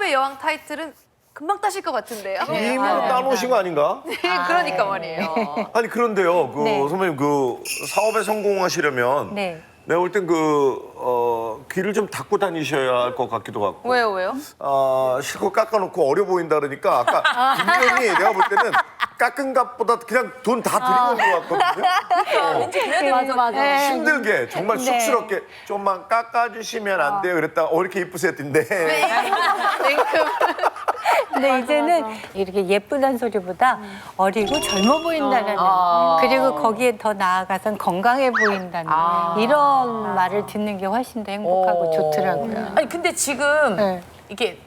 마음의 여왕 타이틀은 금방 따실 것 같은데요. 이미로 따놓으신 거 아닌가? 그러니까 말이에요. 아니 그런데요, 네. 선배님 사업에 성공하시려면 네. 내가 볼 땐 귀를 좀 닫고 다니셔야 할 것 같기도 하고. 왜요? 실컷 깎아놓고 어려 보인다 그러니까 아까 분명히 내가 볼 때는 깎은 값보다 그냥 돈 다 드리고 온 것 같거든요. 왠지 그래야 되는 것 같아요. 힘들게 정말 쑥스럽게 좀만 깎아주시면 안 돼요. 그랬다가 이렇게 이쁘세요 했던데. 근데 이제는 이렇게 예쁘다는 소리보다 어리고 젊어 보인다는 그리고 거기에 더 나아가선 건강해 보인다는 이런 말을 듣는 게 훨씬 더 행복하고 좋더라고요. 아니 근데 지금 네. 이게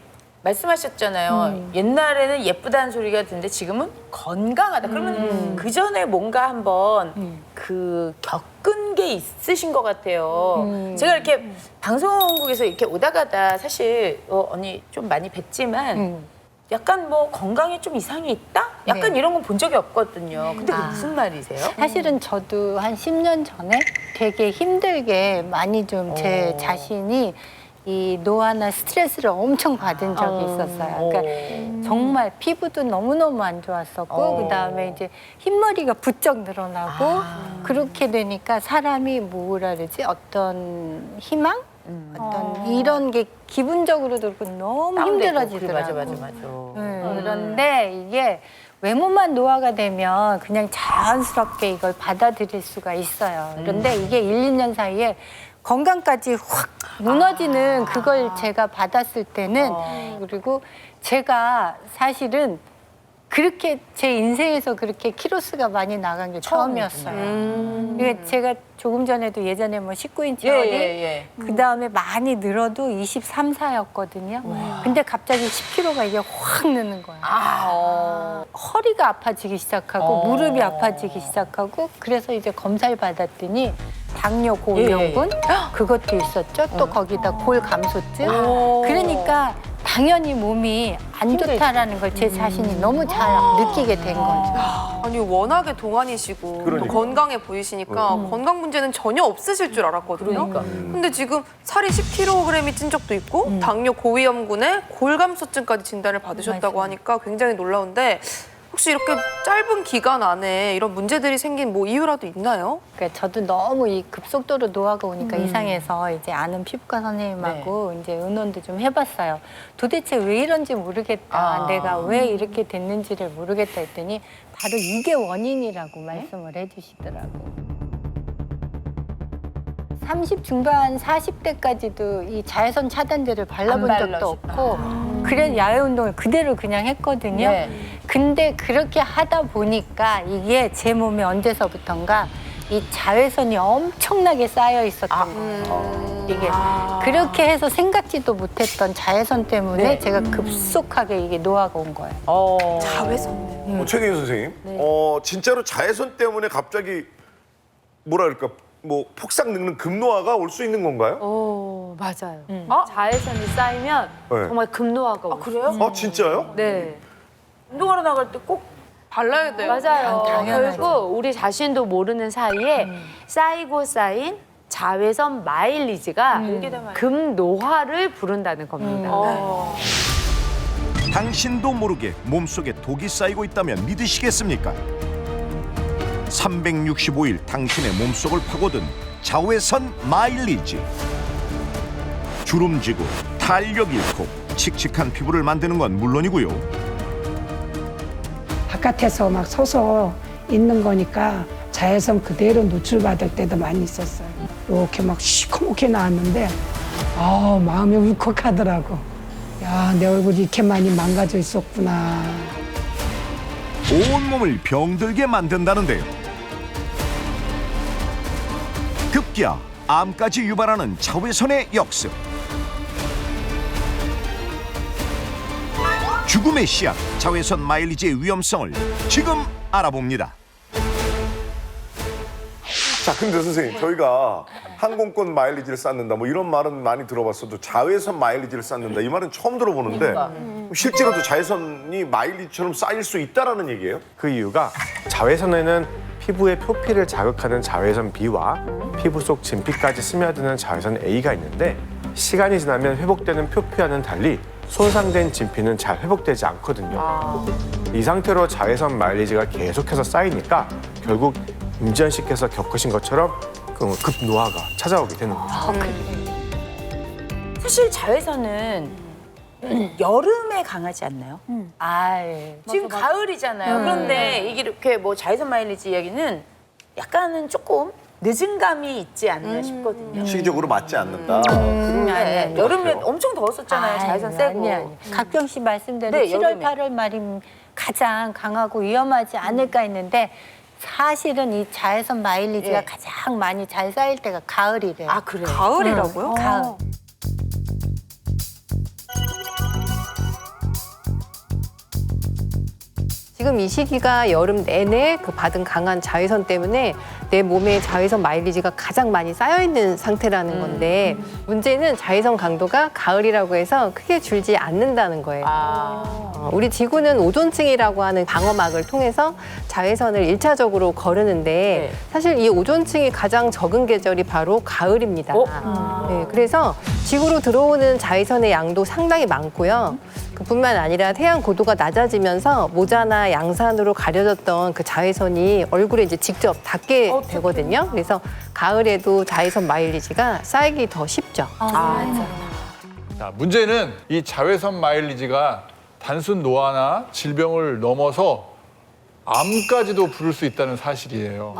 말씀하셨잖아요. 옛날에는 예쁘다는 소리가 듣는데 지금은 건강하다. 그러면 그 전에 뭔가 한번 겪은 게 있으신 것 같아요. 제가 이렇게 방송국에서 이렇게 오다 가다 사실 언니 좀 많이 뵀지만 약간 건강에 좀 이상이 있다? 약간 네. 이런 건 본 적이 없거든요. 근데 그게 무슨 말이세요? 사실은 저도 한 10년 전에 되게 힘들게 많이 좀 제 자신이 이 노화나 스트레스를 엄청 받은 적이 있었어요. 그러니까 정말 피부도 너무너무 안 좋았었고 그다음에 이제 흰머리가 부쩍 늘어나고 그렇게 되니까 사람이 뭐라 그러지? 어떤 희망? 어떤 이런 게 기분적으로도 그렇고 너무 힘들어지더라고요. 맞아. 그런데 이게 외모만 노화가 되면 그냥 자연스럽게 이걸 받아들일 수가 있어요. 그런데 이게 1, 2년 사이에 건강까지 확 무너지는 그걸 제가 받았을 때는 그리고 제가 사실은 그렇게 제 인생에서 그렇게 키로수가 많이 나간 게 처음이었어요. 이게 제가 조금 전에도 예전에 19인치 허리, 그다음에 많이 늘어도 23, 4였거든요. 근데 갑자기 10kg가 이게 확 느는 거예요. 허리가 아파지기 시작하고 무릎이 아파지기 시작하고 그래서 이제 검사를 받았더니 당뇨 고위험군 그것도 있었죠. 또 거기다 골 감소증. 그러니까 당연히 몸이 안 좋다라는 걸 제 자신이 너무 잘 느끼게 된 거죠. 아니 워낙에 동안이시고 또 그러니까. 건강해 보이시니까 건강 문제는 전혀 없으실 줄 알았거든요. 그러니까. 근데 지금 살이 10kg이 찐 적도 있고 당뇨 고위험군에 골감소증까지 진단을 받으셨다고 맞아요. 하니까 굉장히 놀라운데 혹시 이렇게 짧은 기간 안에 이런 문제들이 생긴 이유라도 있나요? 그러니까 저도 너무 이 급속도로 노화가 오니까 이상해서 이제 아는 피부과 선생님하고 이제 의논도 좀 해봤어요. 도대체 왜 이런지 모르겠다. 내가 왜 이렇게 됐는지를 모르겠다 했더니 바로 이게 원인이라고 말씀을 해주시더라고요. 30 중반 40대까지도 이 자외선 차단제를 발라본 안 적도 발라주고. 없고 그래 야외 운동을 그대로 그냥 했거든요. 네. 근데 그렇게 하다 보니까 이게 제 몸에 언제서부턴가 이 자외선이 엄청나게 쌓여 있었던 거예요. 이게 그렇게 해서 생각지도 못했던 자외선 때문에 네. 제가 급속하게 이게 노화가 온 거예요. 자외선. 최경희 선생님, 진짜로 자외선 때문에 갑자기 뭐랄까 폭삭 늙는 급노화가 올 수 있는 건가요? 맞아요. 자외선이 쌓이면 네. 정말 급노화가 오죠. 그래요? 진짜요? 네. 운동하러 나갈 때 꼭 발라야 돼요. 맞아요. 당연하죠. 결국 우리 자신도 모르는 사이에 쌓이고 쌓인 자외선 마일리지가 급노화를 부른다는 겁니다. 당신도 모르게 몸속에 독이 쌓이고 있다면 믿으시겠습니까? 365일 당신의 몸속을 파고든 자외선 마일리지. 주름지고 탄력 잃고 칙칙한 피부를 만드는 건 물론이고요. 바깥에서 막 서서 있는 거니까 자외선 그대로 노출받을 때도 많이 있었어요. 이렇게 막 시커멓게 나왔는데 마음이 울컥하더라고. 야, 내 얼굴이 이렇게 많이 망가져 있었구나. 온몸을 병들게 만든다는데요. 급기야 암까지 유발하는 자외선의 역습. 죽음의 씨앗 자외선 마일리지의 위험성을 지금 알아봅니다. 자, 근데 선생님, 저희가 항공권 마일리지를 쌓는다 이런 말은 많이 들어봤어도 자외선 마일리지를 쌓는다 이 말은 처음 들어보는데 실제로도 자외선이 마일리지처럼 쌓일 수 있다라는 얘기예요? 그 이유가 자외선에는 피부의 표피를 자극하는 자외선 B와 피부 속 진피까지 스며드는 자외선 A가 있는데 시간이 지나면 회복되는 표피와는 달리 손상된 진피는 잘 회복되지 않거든요. 이 상태로 자외선 마일리지가 계속해서 쌓이니까 결국 임지연 씨께서 겪으신 것처럼 그 급노화가 찾아오게 되는 거죠. 사실 자외선은 여름에 강하지 않나요? 지금 가을이잖아요. 그런데 이게 이렇게 뭐 자외선 마일리지 이야기는 약간은 조금 늦은 감이 있지 않나 싶거든요. 시기적으로 맞지 않는다. 네, 여름에 엄청 더웠었잖아요. 자외선 세고. 각경 씨 말씀대로 네, 7월, 여름에. 8월 말이 가장 강하고 위험하지 않을까 했는데 사실은 이 자외선 마일리지가 예. 가장 많이 잘 쌓일 때가 가을이래요. 아, 그래요? 가을이라고요? 가을. 지금 이 시기가 여름 내내 그 받은 강한 자외선 때문에 내 몸에 자외선 마일리지가 가장 많이 쌓여 있는 상태라는 건데 문제는 자외선 강도가 가을이라고 해서 크게 줄지 않는다는 거예요. 우리 지구는 오존층이라고 하는 방어막을 통해서 자외선을 일차적으로 거르는데 사실 이 오존층이 가장 적은 계절이 바로 가을입니다. 네, 그래서 지구로 들어오는 자외선의 양도 상당히 많고요. 그뿐만 아니라 태양 고도가 낮아지면서 모자나 양산으로 가려졌던 그 자외선이 얼굴에 이제 직접 닿게 되거든요. 그래서 가을에도 자외선 마일리지가 쌓이기 더 쉽죠. 자, 문제는 이 자외선 마일리지가 단순 노화나 질병을 넘어서 암까지도 부를 수 있다는 사실이에요.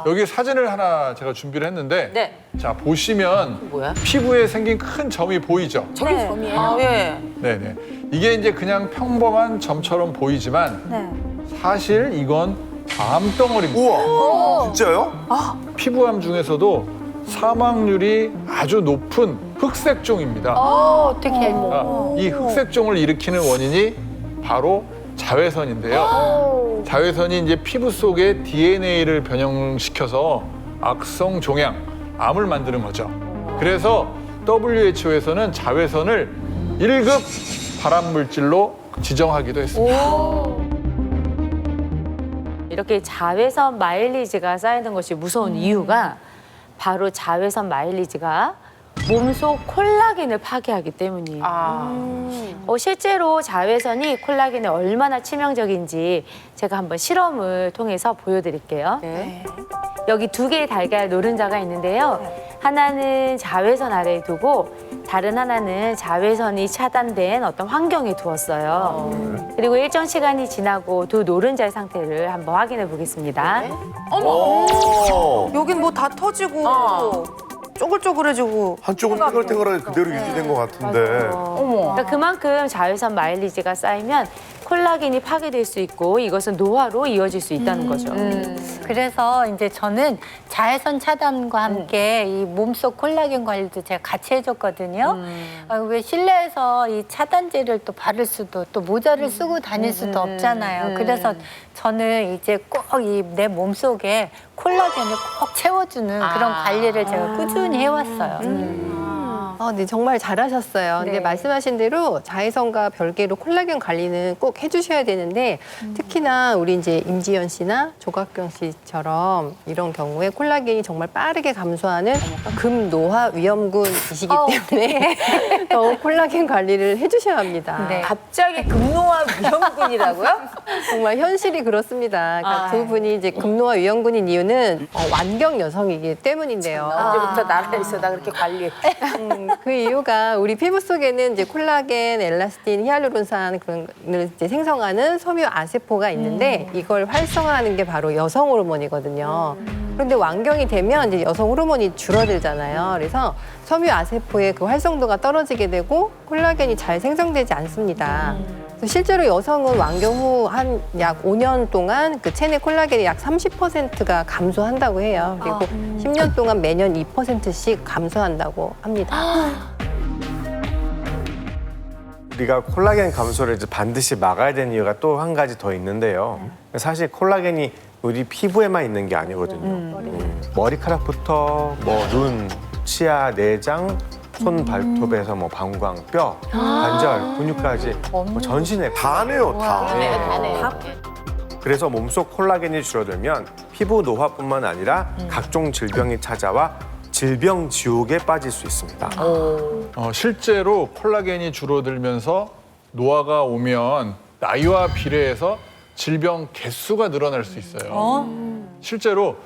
여기 사진을 하나 제가 준비를 했는데 네. 자, 보시면 뭐야? 피부에 생긴 큰 점이 보이죠? 저게 점이에요? 예. 네네. 이게 이제 그냥 평범한 점처럼 보이지만 사실 이건 암덩어리입니다. 우와, 진짜요? 피부암 중에서도 사망률이 아주 높은 흑색종입니다. 어떻게? 이 흑색종을 일으키는 원인이 바로 자외선인데요. 자외선이 이제 피부 속에 DNA를 변형시켜서 악성 종양, 암을 만드는 거죠. 그래서 WHO에서는 자외선을 1급 발암물질로 지정하기도 했습니다. 이렇게 자외선 마일리지가 쌓이는 것이 무서운 이유가 바로 자외선 마일리지가 몸속 콜라겐을 파괴하기 때문이에요. 실제로 자외선이 콜라겐에 얼마나 치명적인지 제가 한번 실험을 통해서 보여드릴게요. 여기 2개의 달걀 노른자가 있는데요. 하나는 자외선 아래에 두고 다른 하나는 자외선이 차단된 어떤 환경에 두었어요. 그리고 일정 시간이 지나고 두 노른자의 상태를 한번 확인해 보겠습니다. 여긴 뭐 다 터지고 쪼글쪼글해지고 한쪽은 탱글탱글하게 그대로 유지된 것 같은데. 그러니까 그만큼 자외선 마일리지가 쌓이면 콜라겐이 파괴될 수 있고 이것은 노화로 이어질 수 있다는 거죠. 그래서 이제 저는 자외선 차단과 함께 이 몸속 콜라겐 관리도 제가 같이 해줬거든요. 왜 실내에서 이 차단제를 또 바를 수도 또 모자를 쓰고 다닐 수도 없잖아요. 그래서 저는 이제 꼭 이 내 몸속에 콜라겐을 꼭 채워주는 그런 관리를 제가 꾸준히 해왔어요. 네, 정말 잘하셨어요. 근데 네. 말씀하신 대로 자외선과 별개로 콜라겐 관리는 꼭 해주셔야 되는데 특히나 우리 이제 임지연 씨나 조각경 씨처럼 이런 경우에 콜라겐이 정말 빠르게 감소하는 급노화 위험군이시기 때문에 더욱 콜라겐 관리를 해주셔야 합니다. 네. 갑자기 급노화 위험군이라고요? 정말 현실이 그렇습니다. 그러니까 두 분이 이제 급노화 위험군인 이유는 완경 여성이기 때문인데요. 언제부터 나라에서 나 그렇게 관리했대? 그 이유가 우리 피부 속에는 이제 콜라겐, 엘라스틴, 히알루론산 그런 걸 이제 생성하는 섬유 아세포가 있는데 이걸 활성화하는 게 바로 여성 호르몬이거든요. 그런데 완경이 되면 이제 여성 호르몬이 줄어들잖아요. 그래서 섬유 아세포의 그 활성도가 떨어지게 되고 콜라겐이 잘 생성되지 않습니다. 그래서 실제로 여성은 완경 후 한 약 5년 동안 그 체내 콜라겐이 약 30%가 감소한다고 해요. 그리고 10년 동안 매년 2%씩 감소한다고 합니다. 우리가 콜라겐 감소를 이제 반드시 막아야 되는 이유가 또 한 가지 더 있는데요. 사실 콜라겐이 우리 피부에만 있는 게 아니거든요. 머리카락부터 뭐 눈, 치아, 내장, 손 발톱에서 뭐 방광, 뼈, 관절, 근육까지 뭐 전신에 다네요, 다. 다네요. 그래서 몸속 콜라겐이 줄어들면 피부 노화뿐만 아니라 각종 질병이 찾아와 질병 지옥에 빠질 수 있습니다. 실제로 콜라겐이 줄어들면서 노화가 오면 나이와 비례해서 질병 개수가 늘어날 수 있어요. 실제로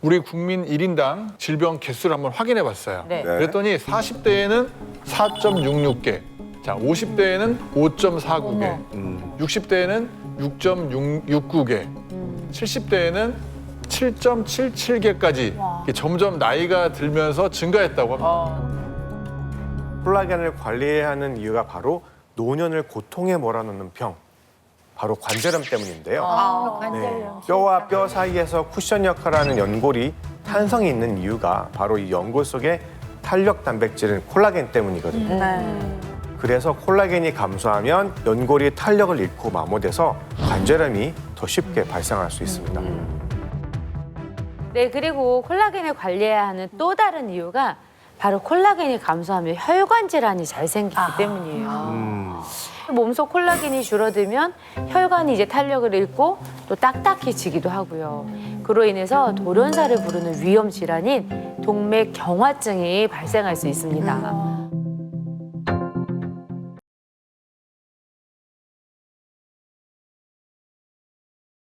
우리 국민 1인당 질병 개수를 한번 확인해 봤어요. 네. 그랬더니 40대에는 4.66개, 자 50대에는 5.49개, 60대에는 6.69개, 70대에는 7.77개까지 점점 나이가 들면서 증가했다고 합니다. 콜라겐을 관리해야 하는 이유가 바로 노년을 고통에 몰아넣는 병, 바로 관절염 때문인데요. 네, 뼈와 뼈 사이에서 쿠션 역할을 하는 연골이 탄성이 있는 이유가 바로 이 연골 속에 탄력 단백질인 콜라겐 때문이거든요. 그래서 콜라겐이 감소하면 연골이 탄력을 잃고 마모돼서 관절염이 더 쉽게 발생할 수 있습니다. 네, 그리고 콜라겐을 관리해야 하는 또 다른 이유가 바로 콜라겐이 감소하면 혈관 질환이 잘 생기기 때문이에요. 몸속 콜라겐이 줄어들면 혈관이 이제 탄력을 잃고 또 딱딱해지기도 하고요. 그로 인해서 돌연사를 부르는 위험 질환인 동맥경화증이 발생할 수 있습니다.